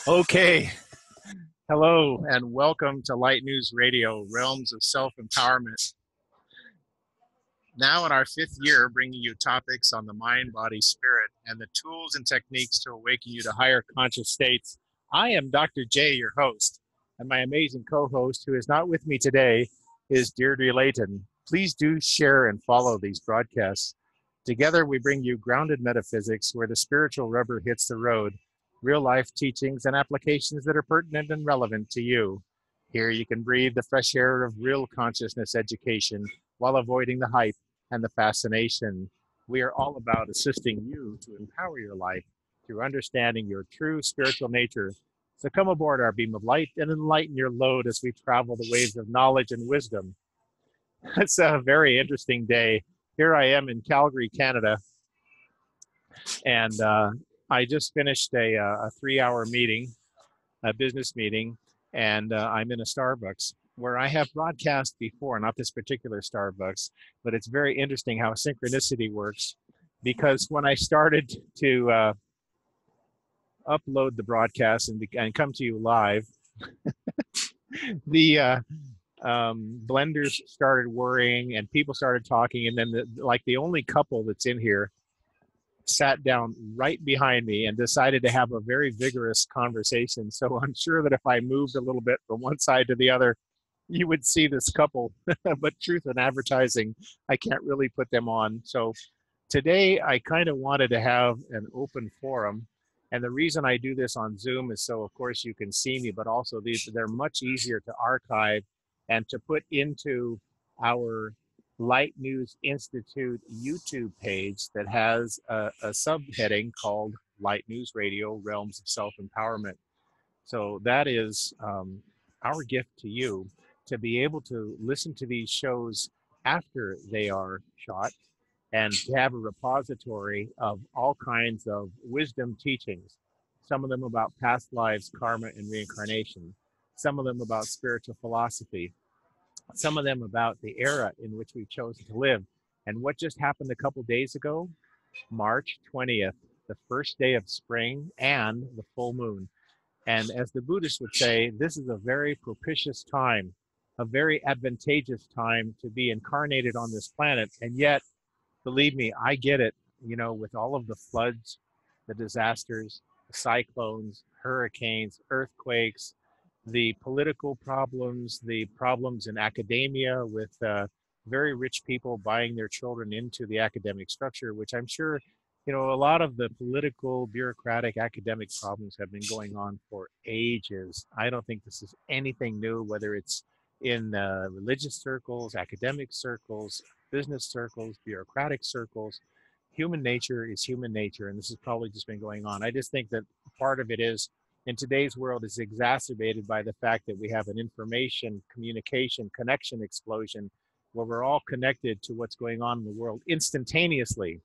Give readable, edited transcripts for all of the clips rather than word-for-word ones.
Okay, hello and welcome to Light News Radio, Realms of Self-Empowerment. Now in our fifth year, bringing you topics on the mind, body, spirit, and the tools and techniques to awaken you to higher conscious states. I am Dr. J, your host, and my amazing co-host, who is not with me today, is Deirdre Layton. Please do share and follow these broadcasts. Together, we bring you grounded metaphysics where the spiritual rubber hits the road, real life teachings and applications that are pertinent and relevant to you. Here you can breathe the fresh air of real consciousness education while avoiding the hype and the fascination. We are all about assisting you to empower your life through understanding your true spiritual nature. So come aboard our beam of light and enlighten your load as we travel the waves of knowledge and wisdom. It's a very interesting day. Here I am in Calgary, Canada, and I just finished a 3-hour meeting, a business meeting, and I'm in a Starbucks where I have broadcast before, not this particular Starbucks, but it's very interesting how synchronicity works, because when I started to upload the broadcast and come to you live, the blenders started worrying and people started talking, and then the only couple that's in here sat down right behind me and decided to have a very vigorous conversation. So I'm sure that if I moved a little bit from one side to the other, you would see this couple. But truth in advertising, I can't really put them on. So today I kind of wanted to have an open forum. And the reason I do this on Zoom is so, of course, you can see me, but also they're much easier to archive and to put into our Light News Institute YouTube page that has a subheading called Light News Radio, Realms of Self-Empowerment. So that is our gift to you, to be able to listen to these shows after they are shot and to have a repository of all kinds of wisdom teachings, some of them about past lives, karma, and reincarnation, some of them about spiritual philosophy, some of them about the era in which we've chosen to live. And what just happened a couple days ago, March 20th, the first day of spring and the full moon. And as the Buddhists would say, this is a very propitious time, a very advantageous time to be incarnated on this planet. And yet, believe me, I get it, with all of the floods, the disasters, the cyclones, hurricanes, earthquakes, the political problems, the problems in academia with very rich people buying their children into the academic structure, which I'm sure, a lot of the political, bureaucratic, academic problems have been going on for ages. I don't think this is anything new, whether it's in religious circles, academic circles, business circles, bureaucratic circles. Human nature is human nature, and this has probably just been going on. I just think that part of it is, in today's world, is exacerbated by the fact that we have an information, communication, connection explosion where we're all connected to what's going on in the world instantaneously.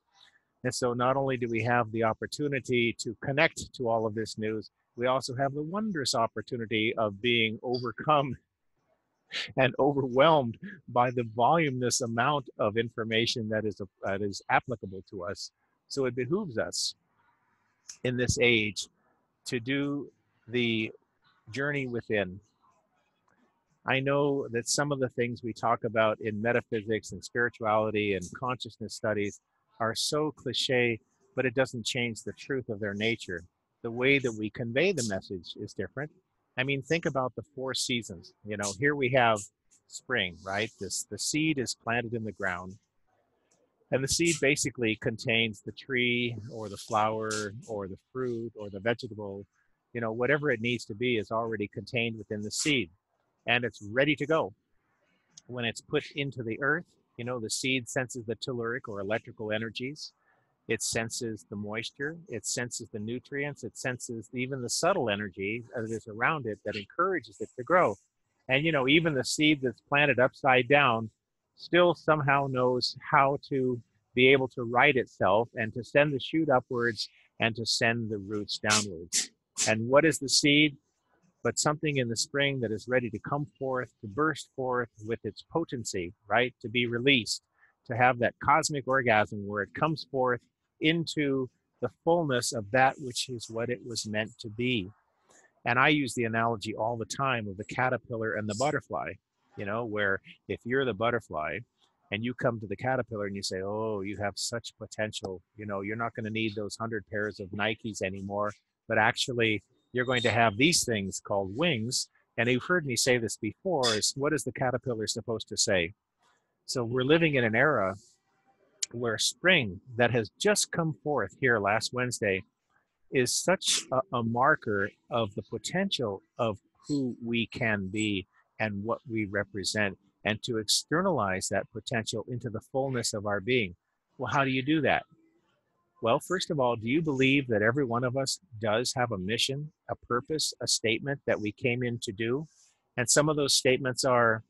And so not only do we have the opportunity to connect to all of this news, we also have the wondrous opportunity of being overcome and overwhelmed by the voluminous amount of information that is applicable to us. So it behooves us in this age to do the journey within. I know that some of the things we talk about in metaphysics and spirituality and consciousness studies are so cliche, but it doesn't change the truth of their nature. The way that we convey the message is different. I mean, think about the 4 seasons. Here we have spring, right? The seed is planted in the ground, and the seed basically contains the tree or the flower or the fruit or the vegetable. Whatever it needs to be is already contained within the seed, and it's ready to go. When it's put into the earth, the seed senses the telluric or electrical energies. It senses the moisture, it senses the nutrients, it senses even the subtle energy that is around it that encourages it to grow. And even the seed that's planted upside down still somehow knows how to be able to right itself and to send the shoot upwards and to send the roots downwards. And what is the seed? But something in the spring that is ready to come forth, to burst forth with its potency, right? To be released, to have that cosmic orgasm where it comes forth into the fullness of that which is what it was meant to be. And I use the analogy all the time of the caterpillar and the butterfly, you know, where if you're the butterfly and you come to the caterpillar and you say, oh, you have such potential, you know, you're not going to need those 100 pairs of Nikes anymore, but actually you're going to have these things called wings. And you've heard me say this before, is what is the caterpillar supposed to say? So we're living in an era where spring that has just come forth here last Wednesday is such a marker of the potential of who we can be and what we represent, and to externalize that potential into the fullness of our being. Well, how do you do that? Well, first of all, do you believe that every one of us does have a mission, a purpose, a statement that we came in to do? And some of those statements are,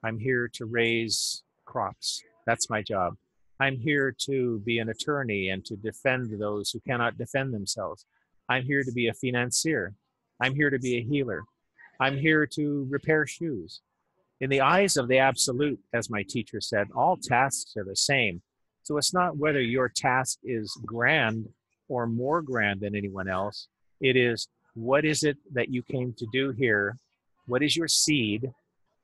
I'm here to raise crops. That's my job. I'm here to be an attorney and to defend those who cannot defend themselves. I'm here to be a financier. I'm here to be a healer. I'm here to repair shoes. In the eyes of the absolute, as my teacher said, all tasks are the same. So it's not whether your task is grand or more grand than anyone else. It is, what is it that you came to do here? What is your seed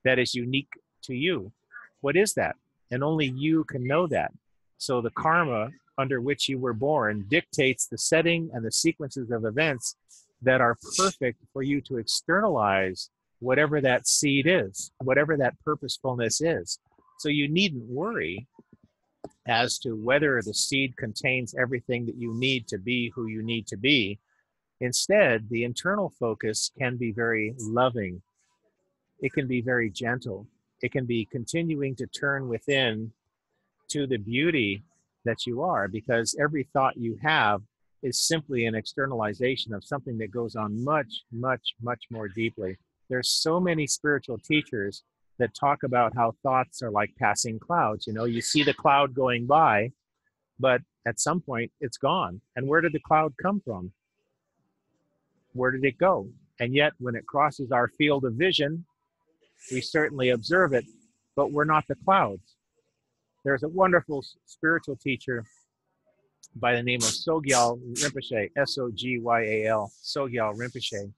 that is unique to you? What is that? And only you can know that. So the karma under which you were born dictates the setting and the sequences of events that are perfect for you to externalize whatever that seed is, whatever that purposefulness is. So you needn't worry as to whether the seed contains everything that you need to be who you need to be. Instead, the internal focus can be very loving. It can be very gentle. It can be continuing to turn within to the beauty that you are, because every thought you have is simply an externalization of something that goes on much, much, much more deeply. There's so many spiritual teachers that talk about how thoughts are like passing clouds. You know, you see the cloud going by, but at some point it's gone. And where did the cloud come from? Where did it go? And yet when it crosses our field of vision, we certainly observe it, but we're not the clouds. There's a wonderful spiritual teacher by the name of Sogyal Rinpoche, Sogyal, Sogyal Rinpoche.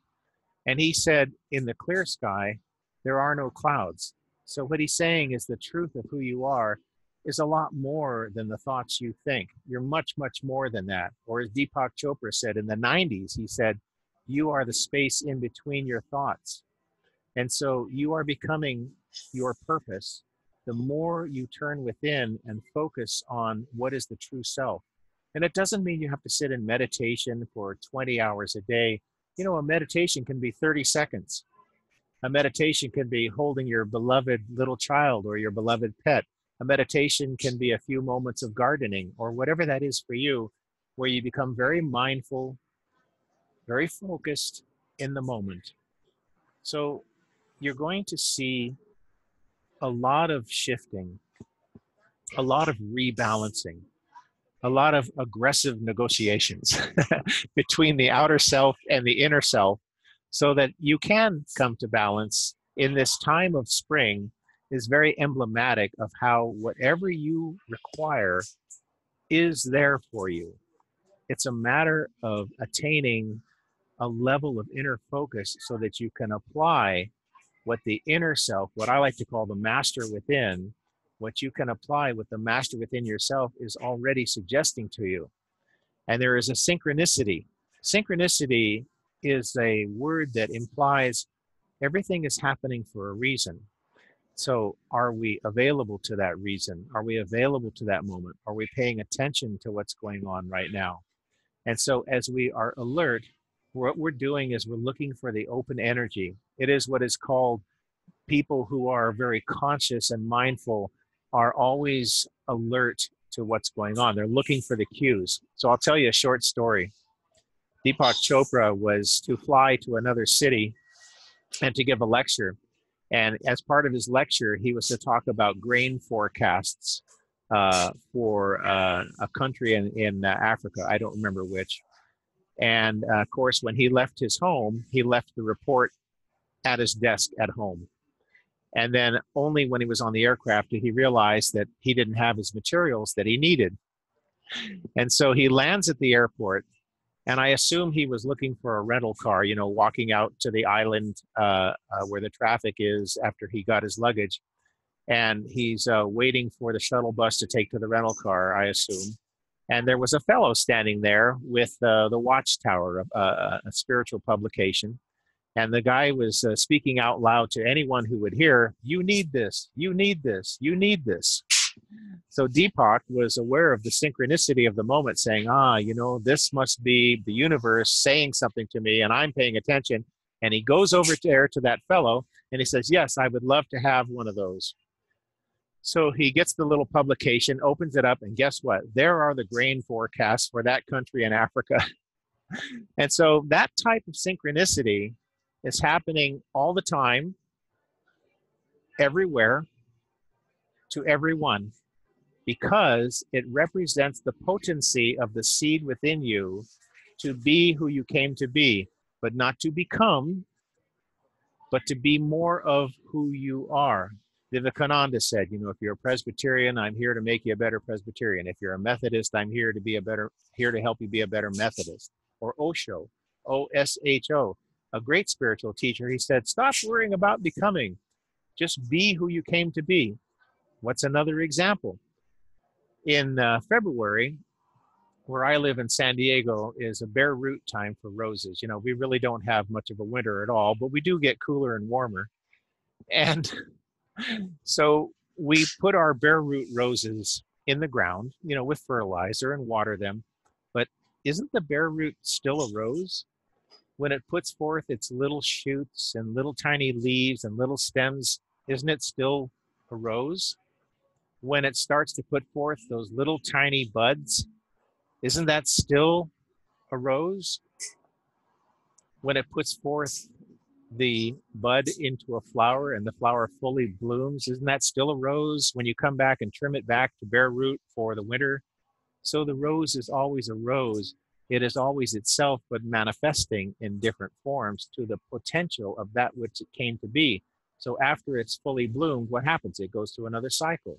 And he said, in the clear sky, there are no clouds. So what he's saying is the truth of who you are is a lot more than the thoughts you think. You're much, much more than that. Or as Deepak Chopra said in the 90s, he said, you are the space in between your thoughts. And so you are becoming your purpose the more you turn within and focus on what is the true self. And it doesn't mean you have to sit in meditation for 20 hours a day. You know, a meditation can be 30 seconds. A meditation can be holding your beloved little child or your beloved pet. A meditation can be a few moments of gardening or whatever that is for you, where you become very mindful, very focused in the moment. So you're going to see a lot of shifting, a lot of rebalancing, a lot of aggressive negotiations between the outer self and the inner self, so that you can come to balance in this time of spring is very emblematic of how whatever you require is there for you. It's a matter of attaining a level of inner focus so that you can apply what the inner self, what I like to call the master within, what you can apply with the master within yourself is already suggesting to you. And there is a synchronicity. Synchronicity is a word that implies everything is happening for a reason. So are we available to that reason? Are we available to that moment? Are we paying attention to what's going on right now? And so as we are alert, what we're doing is we're looking for the open energy. It is what is called, people who are very conscious and mindful are always alert to what's going on. They're looking for the cues. So I'll tell you a short story. Deepak Chopra was to fly to another city and to give a lecture. And as part of his lecture, he was to talk about grain forecasts for a country in Africa. I don't remember which. And of course, when he left his home, he left the report at his desk at home. And then only when he was on the aircraft did he realize that he didn't have his materials that he needed. And so he lands at the airport And I assume he was looking for a rental car, you know, walking out to the island where the traffic is after he got his luggage. And he's waiting for the shuttle bus to take to the rental car, I assume. And there was a fellow standing there with the Watchtower, a spiritual publication. And the guy was speaking out loud to anyone who would hear, "You need this, you need this, you need this." So Deepak was aware of the synchronicity of the moment, saying, you know, this must be the universe saying something to me, and I'm paying attention. And he goes over there to that fellow, and he says, "Yes, I would love to have one of those." So he gets the little publication, opens it up, and guess what? There are the grain forecasts for that country in Africa. And so that type of synchronicity is happening all the time, everywhere, to everyone, because it represents the potency of the seed within you to be who you came to be, but not to become, but to be more of who you are. Vivekananda said, you know, if you're a Presbyterian, I'm here to make you a better Presbyterian. If you're a Methodist, I'm here to help you be a better Methodist. Or Osho, O-S-H-O, a great spiritual teacher. He said, stop worrying about becoming. Just be who you came to be. What's another example? In February, where I live in San Diego, is a bare root time for roses. You know, we really don't have much of a winter at all, but we do get cooler and warmer. And so we put our bare root roses in the ground, you know, with fertilizer and water them. But isn't the bare root still a rose? When it puts forth its little shoots and little tiny leaves and little stems, isn't it still a rose? When it starts to put forth those little tiny buds, isn't that still a rose? When it puts forth the bud into a flower and the flower fully blooms, isn't that still a rose when you come back and trim it back to bare root for the winter? So the rose is always a rose. It is always itself, but manifesting in different forms to the potential of that which it came to be. So after it's fully bloomed, what happens? It goes through another cycle.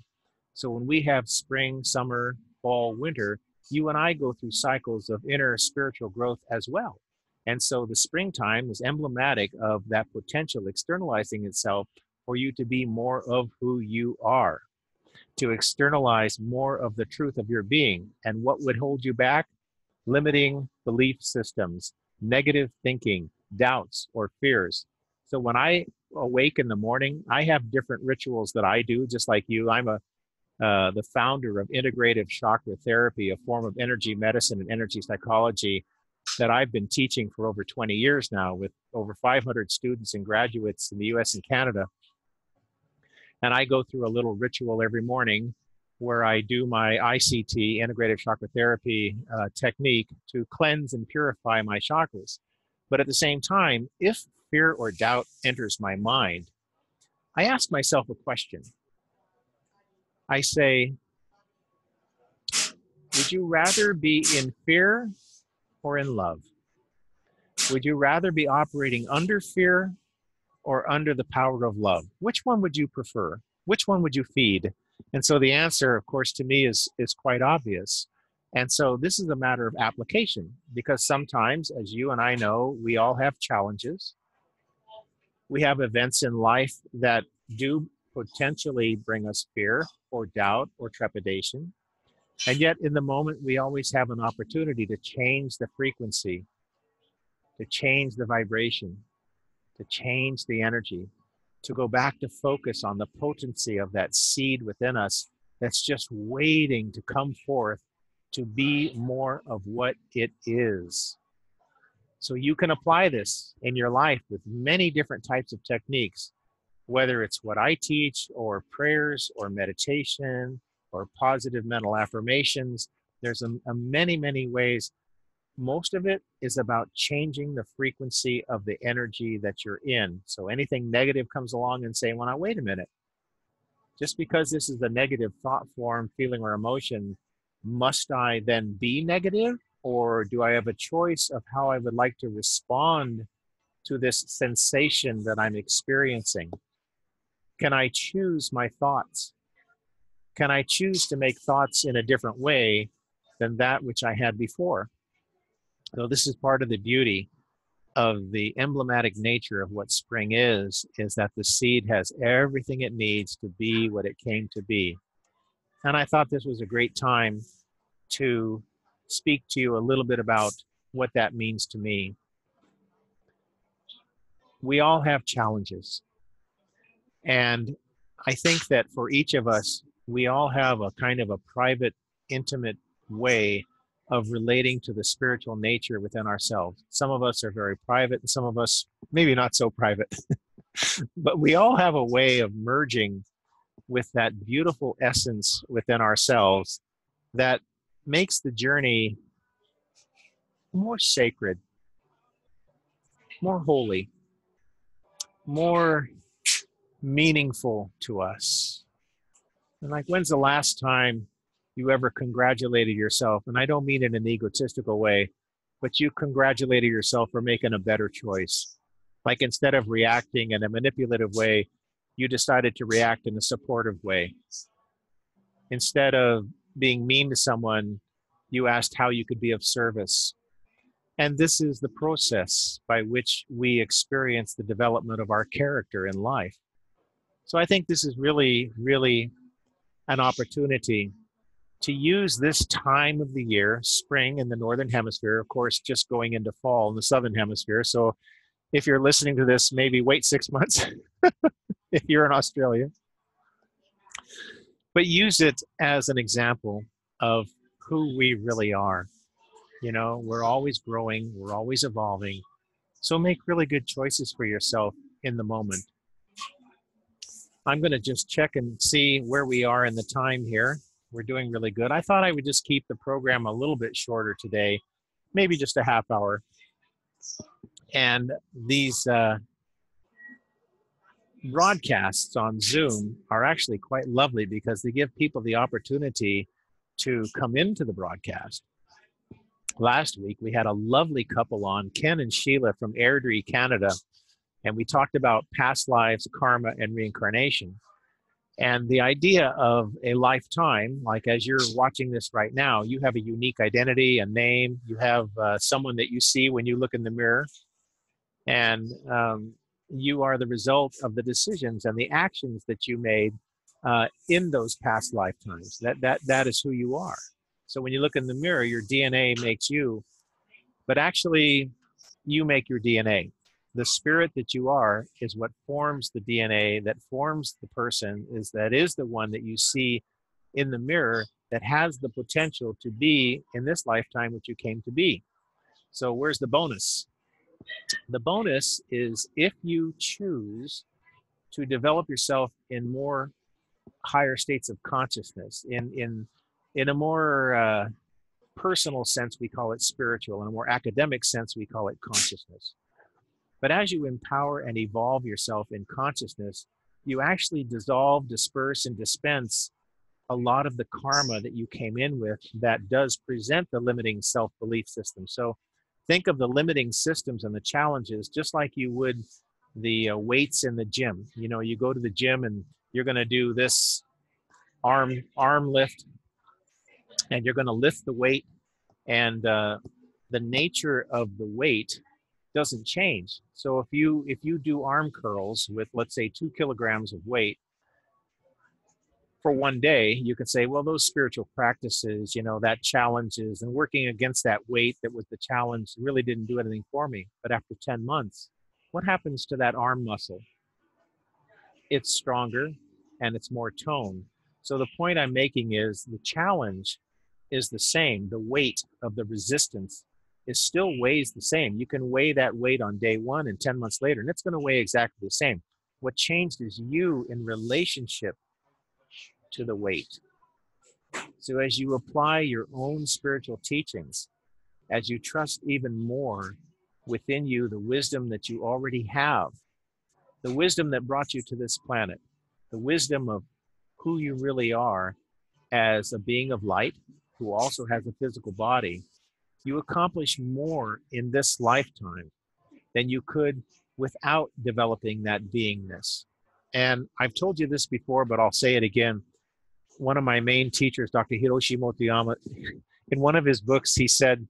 So when we have spring, summer, fall, winter, you and I go through cycles of inner spiritual growth as well. And so the springtime is emblematic of that potential externalizing itself for you to be more of who you are, to externalize more of the truth of your being. And what would hold you back? Limiting belief systems, negative thinking, doubts, or fears. So when I awake in the morning, I have different rituals that I do, just like you. I'm the founder of integrative chakra therapy, a form of energy medicine and energy psychology that I've been teaching for over 20 years now, with over 500 students and graduates in the US and Canada. And I go through a little ritual every morning where I do my ICT, integrative chakra therapy technique, to cleanse and purify my chakras. But at the same time, if fear or doubt enters my mind, I ask myself a question. I say, would you rather be in fear or in love? Would you rather be operating under fear or under the power of love? Which one would you prefer? Which one would you feed? And so the answer, of course, to me is quite obvious. And so this is a matter of application, because sometimes, as you and I know, we all have challenges. We have events in life that do potentially bring us fear or doubt or trepidation. And yet in the moment, we always have an opportunity to change the frequency, to change the vibration, to change the energy, to go back to focus on the potency of that seed within us that's just waiting to come forth to be more of what it is. So you can apply this in your life with many different types of techniques, whether it's what I teach or prayers or meditation or positive mental affirmations. There's a many, many ways. Most of it is about changing the frequency of the energy that you're in. So anything negative comes along and saying, well, now, wait a minute. Just because this is a negative thought form, feeling, or emotion, must I then be negative? Or do I have a choice of how I would like to respond to this sensation that I'm experiencing? Can I choose my thoughts? Can I choose to make thoughts in a different way than that which I had before? So this is part of the beauty of the emblematic nature of what spring is that the seed has everything it needs to be what it came to be. And I thought this was a great time to speak to you a little bit about what that means to me. We all have challenges. And I think that for each of us, we all have a kind of a private, intimate way of relating to the spiritual nature within ourselves. Some of us are very private, and some of us maybe not so private. But we all have a way of merging with that beautiful essence within ourselves that makes the journey more sacred, more holy, more meaningful to us. And like, when's the last time you ever congratulated yourself? And I don't mean in an egotistical way, but you congratulated yourself for making a better choice. Like, instead of reacting in a manipulative way, you decided to react in a supportive way. Instead of being mean to someone, you asked how you could be of service. And this is the process by which we experience the development of our character in life. So I think this is really, really an opportunity to use this time of the year, spring in the Northern Hemisphere, of course, just going into fall in the Southern Hemisphere. So if you're listening to this, maybe wait 6 months if you're in Australia. But use it as an example of who we really are. You know, we're always growing, we're always evolving. So make really good choices for yourself in the moment. I'm going to just check and see where we are in the time here. We're doing really good. I thought I would just keep the program a little bit shorter today, maybe just a half hour. And these broadcasts on Zoom are actually quite lovely because they give people the opportunity to come into the broadcast. Last week, we had a lovely couple on, Ken and Sheila from Airdrie, Canada, and we talked about past lives, karma, and reincarnation. And the idea of a lifetime, like as you're watching this right now, you have a unique identity, a name, you have someone that you see when you look in the mirror, and you are the result of the decisions and the actions that you made in those past lifetimes. That is who you are. So when you look in the mirror, your DNA makes you, but actually you make your DNA. The spirit that you are is what forms the DNA, that forms the person, is the one that you see in the mirror that has the potential to be in this lifetime what you came to be. So where's the bonus? The bonus is if you choose to develop yourself in more higher states of consciousness, in a more personal sense, we call it spiritual. In a more academic sense, we call it consciousness. But as you empower and evolve yourself in consciousness, you actually dissolve, disperse, and dispense a lot of the karma that you came in with that does present the limiting self-belief system. So think of the limiting systems and the challenges just like you would the weights in the gym. You know, you go to the gym and you're going to do this arm lift, and you're going to lift the weight, and the nature of the weight doesn't change. So if you do arm curls with, let's say, 2 kilograms of weight for one day, you could say, well, those spiritual practices, you know, that challenges and working against that weight that was the challenge really didn't do anything for me. But after 10 months, what happens to that arm muscle? It's stronger and it's more toned. So the point I'm making is the challenge is the same. The weight of the resistance is still weighs the same. You can weigh that weight on day one and 10 months later, and it's going to weigh exactly the same. What changed is you in relationship to the weight. So as you apply your own spiritual teachings, as you trust even more within you the wisdom that you already have, the wisdom that brought you to this planet, the wisdom of who you really are as a being of light who also has a physical body, you accomplish more in this lifetime than you could without developing that beingness. And I've told you this before, but I'll say it again. One of my main teachers, Dr. Hiroshi Motoyama, in one of his books, he said,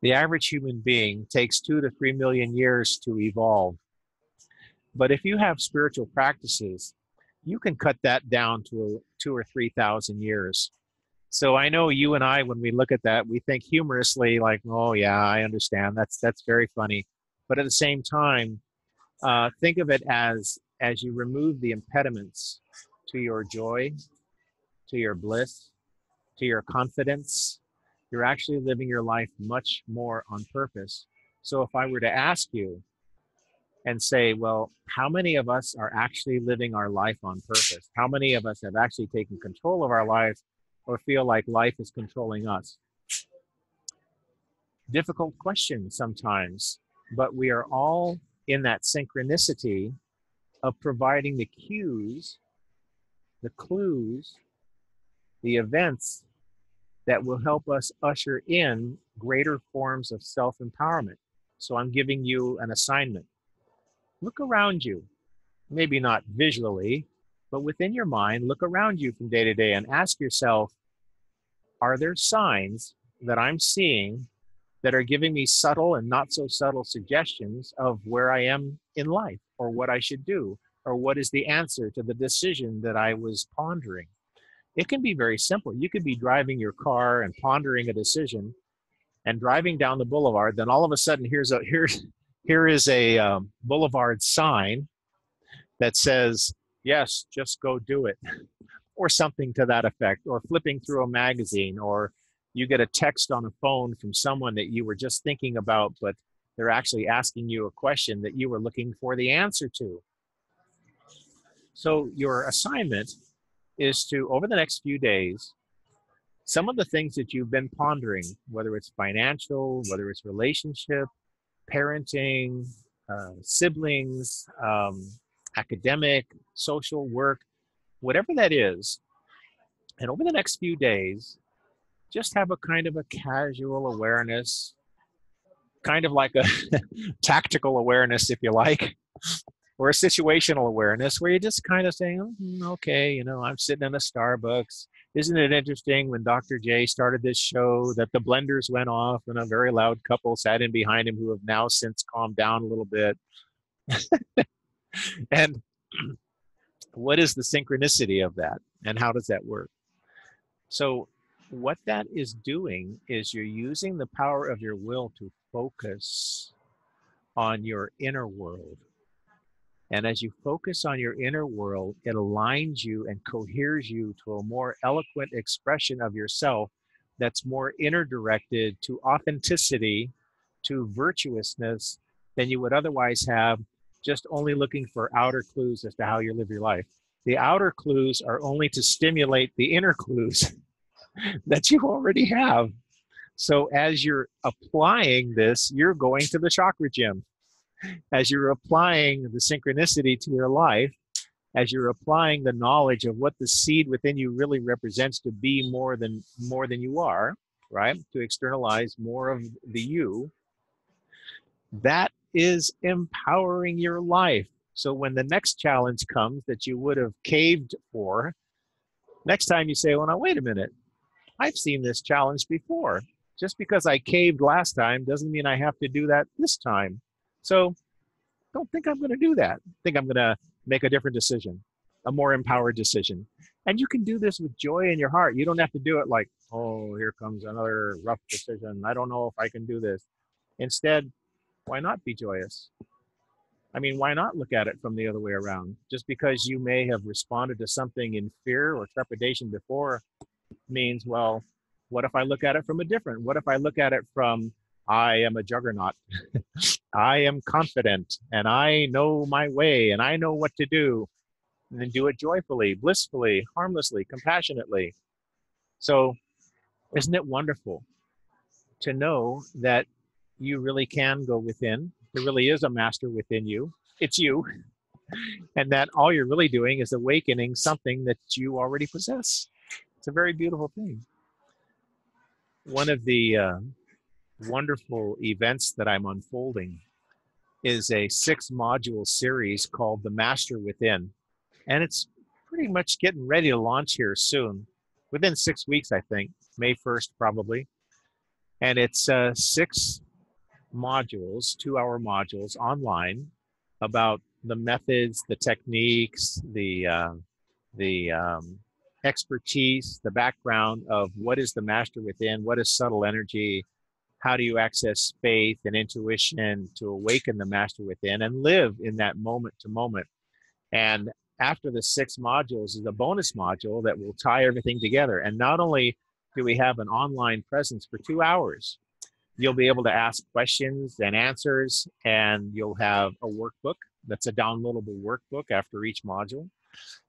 The average human being takes 2 to 3 million years to evolve. But if you have spiritual practices, you can cut that down to 2 or 3,000 years. So I know you and I, when we look at that, we think humorously like, oh yeah, I understand. That's very funny. But at the same time, think of it as you remove the impediments to your joy, to your bliss, to your confidence, you're actually living your life much more on purpose. So if I were to ask you and say, well, how many of us are actually living our life on purpose? How many of us have actually taken control of our life or feel like life is controlling us? Difficult question sometimes, but we are all in that synchronicity of providing the cues, the clues, the events that will help us usher in greater forms of self-empowerment. So I'm giving you an assignment. Look around you, maybe not visually, but within your mind, look around you from day to day and ask yourself, are there signs that I'm seeing that are giving me subtle and not so subtle suggestions of where I am in life or what I should do or what is the answer to the decision that I was pondering? It can be very simple. You could be driving your car and pondering a decision and driving down the boulevard. Then all of a sudden, here is a boulevard sign that says, yes, just go do it, or something to that effect, or flipping through a magazine, or you get a text on a phone from someone that you were just thinking about, but they're actually asking you a question that you were looking for the answer to. So your assignment is to, over the next few days, some of the things that you've been pondering, whether it's financial, whether it's relationship, parenting, siblings, academic, social work, whatever that is. And over the next few days, just have a kind of a casual awareness, kind of like a tactical awareness, if you like, or a situational awareness where you're just kind of saying, okay, I'm sitting in a Starbucks. Isn't it interesting when Dr. J started this show that the blenders went off and a very loud couple sat in behind him who have now since calmed down a little bit? And what is the synchronicity of that? And how does that work? So what that is doing is you're using the power of your will to focus on your inner world. And as you focus on your inner world, it aligns you and coheres you to a more eloquent expression of yourself that's more inner directed to authenticity, to virtuousness than you would otherwise have, just only looking for outer clues as to how you live your life. The outer clues are only to stimulate the inner clues that you already have. So as you're applying this, you're going to the chakra gym. As you're applying the synchronicity to your life, as you're applying the knowledge of what the seed within you really represents to be more than you are, right? To externalize more of the you, that is empowering your life. So when the next challenge comes that you would have caved for, next time you say, well, now wait a minute, I've seen this challenge before. Just because I caved last time doesn't mean I have to do that this time. So don't think I'm going to do that. Think I'm going to make a different decision, a more empowered decision. And you can do this with joy in your heart. You don't have to do it like, oh, here comes another rough decision. I don't know if I can do this. Instead, why not be joyous? I mean, why not look at it from the other way around? Just because you may have responded to something in fear or trepidation before means, well, what if I look at it from a different? What if I look at it from, I am a juggernaut. I am confident and I know my way and I know what to do, and then do it joyfully, blissfully, harmlessly, compassionately. So isn't it wonderful to know that you really can go within? There really is a master within you. It's you. And that all you're really doing is awakening something that you already possess. It's a very beautiful thing. One of the wonderful events that I'm unfolding is a 6-module series called The Master Within. And it's pretty much getting ready to launch here soon. Within 6 weeks, I think, May 1st, probably. And it's 6 modules, 2-hour modules online about the methods, the techniques, the expertise, the background of what is the master within, what is subtle energy, how do you access faith and intuition to awaken the master within and live in that moment to moment. And after the 6 modules is a bonus module that will tie everything together. And not only do we have an online presence for 2 hours, you'll be able to ask questions and answers, and you'll have a workbook that's a downloadable workbook after each module.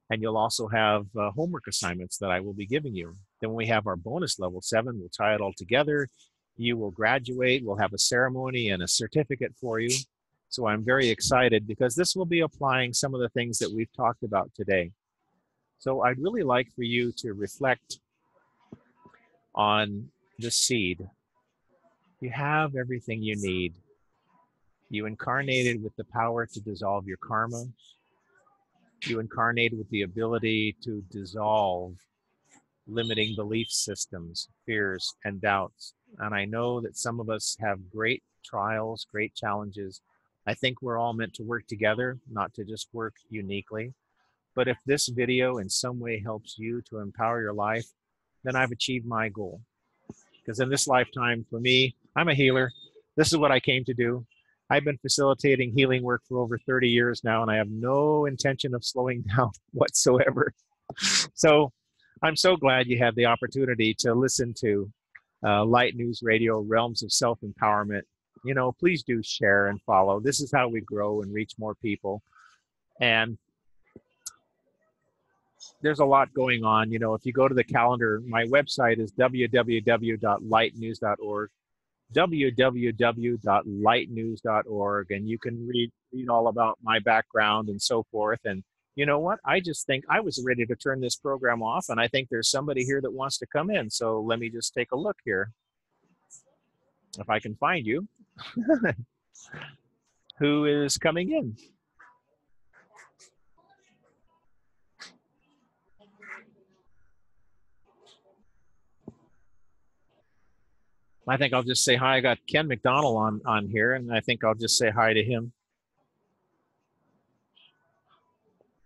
And you'll also have homework assignments that I will be giving you. Then when we have our bonus level 7, we'll tie it all together. You will graduate. We'll have a ceremony and a certificate for you. So I'm very excited because this will be applying some of the things that we've talked about today. So I'd really like for you to reflect on the seed. You have everything you need. You incarnated with the power to dissolve your karma. You incarnated with the ability to dissolve limiting belief systems, fears, and doubts. And I know that some of us have great trials, great challenges. I think we're all meant to work together, not to just work uniquely. But if this video in some way helps you to empower your life, then I've achieved my goal. Because in this lifetime, for me, I'm a healer. This is what I came to do. I've been facilitating healing work for over 30 years now, and I have no intention of slowing down whatsoever. So I'm so glad you had the opportunity to listen to Light News Radio, Realms of Self-Empowerment. You know, please do share and follow. This is how we grow and reach more people. And there's a lot going on. You know, if you go to the calendar, my website is www.lightnews.org, www.lightnews.org, and you can read all about my background and so forth. And you know what? I just think I was ready to turn this program off, and I think there's somebody here that wants to come in. So let me just take a look here, if I can find you. Who is coming in? I think I'll just say hi. I got Ken McDonald on here, and I think I'll just say hi to him.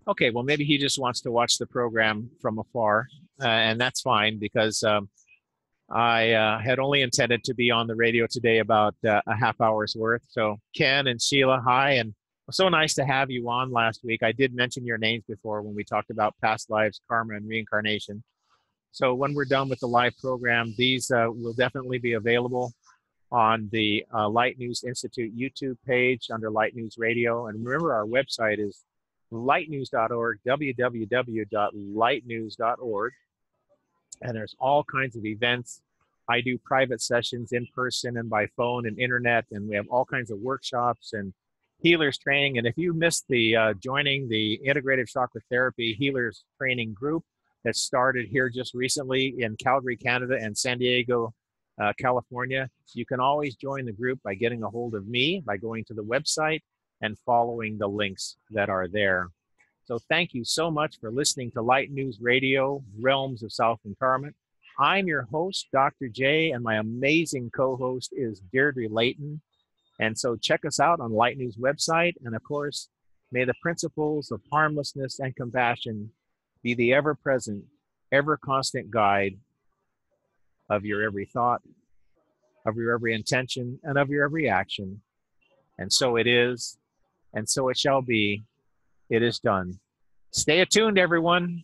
Okay, well, maybe he just wants to watch the program from afar, and that's fine because I had only intended to be on the radio today about a half hour's worth. So Ken and Sheila, hi, and so nice to have you on last week. I did mention your names before when we talked about past lives, karma, and reincarnation. So when we're done with the live program, these will definitely be available on the Light News Institute YouTube page under Light News Radio. And remember, our website is lightnews.org, www.lightnews.org. And there's all kinds of events. I do private sessions in person and by phone and internet, and we have all kinds of workshops and healers training. And if you missed the joining the Integrative Chakra Therapy Healers Training Group that started here just recently in Calgary, Canada, and San Diego, California, you can always join the group by getting a hold of me, by going to the website and following the links that are there. So thank you so much for listening to Light News Radio, Realms of Self-Empowerment. I'm your host, Dr. J, and my amazing co-host is Deirdre Layton. And so check us out on Light News website. And of course, may the principles of harmlessness and compassion be the ever-present, ever-constant guide of your every thought, of your every intention, and of your every action. And so it is, and so it shall be. It is done. Stay attuned, everyone.